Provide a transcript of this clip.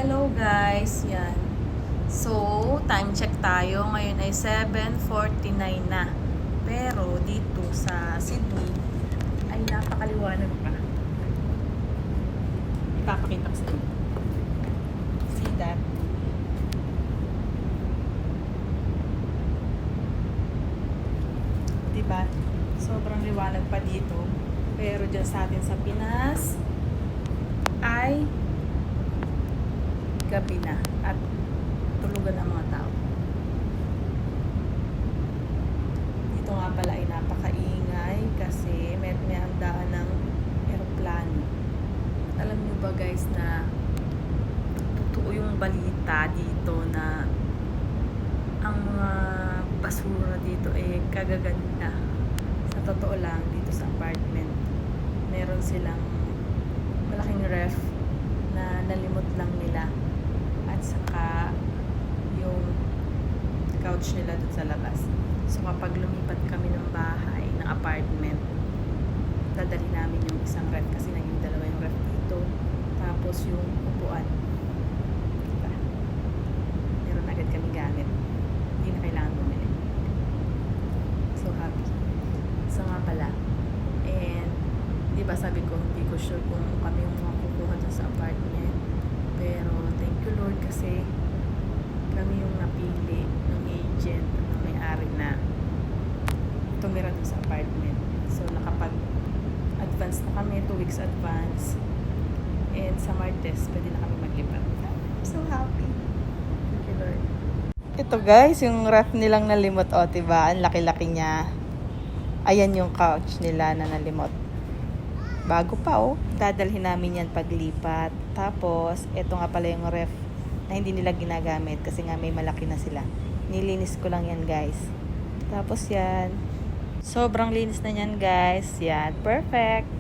Hello guys, yan. So, time check tayo. Ngayon ay 7:49 na. Pero dito sa Sydney ay napakaliwanag pa. Ipapakita ko sa inyo. See that? Diba? Sobrang liwanag pa dito. Pero dyan sa atin sa Pinas ay gabi na at tulugan ang mga tao. Dito nga pala ay napakaingay kasi may handaan ng eroplano. At alam nyo ba guys na totoo yung balita dito na ang mga basura dito ay kagaganda. Sa totoo lang dito sa apartment meron silang malaking ref na nalimot lang nila at saka yung couch nila dun sa labas. So kapag lumipat kami ng bahay, ng apartment, dadali namin yung isang ref kasi naging dalawa yung ref dito. Tapos yung upuan. Diba? Meron agad kami gamit. Hindi na kailangan bumili. So happy. So nga pala. And di ba sabi ko, hindi ko sure kung kami yung mga kukuha dun sa apartment. Pero thank you Lord kasi kami yung napili ng agent na may-ari na tumira dun sa apartment. So nakapag-advance na kami, 2 weeks advance. And sa Martes, pwede na kami maglipat. I'm so happy. Thank you Lord. Ito guys, yung ref nilang nalimot. O, diba? Ang laki-laki niya. Ayan yung couch nila na nalimot. Bago pa dadalhin namin yan paglipat. Tapos, ito nga pala yung ref na hindi nila ginagamit kasi nga may malaki na sila. Nilinis ko lang yan guys. Tapos yan. Sobrang linis na yan guys. Yan. Perfect.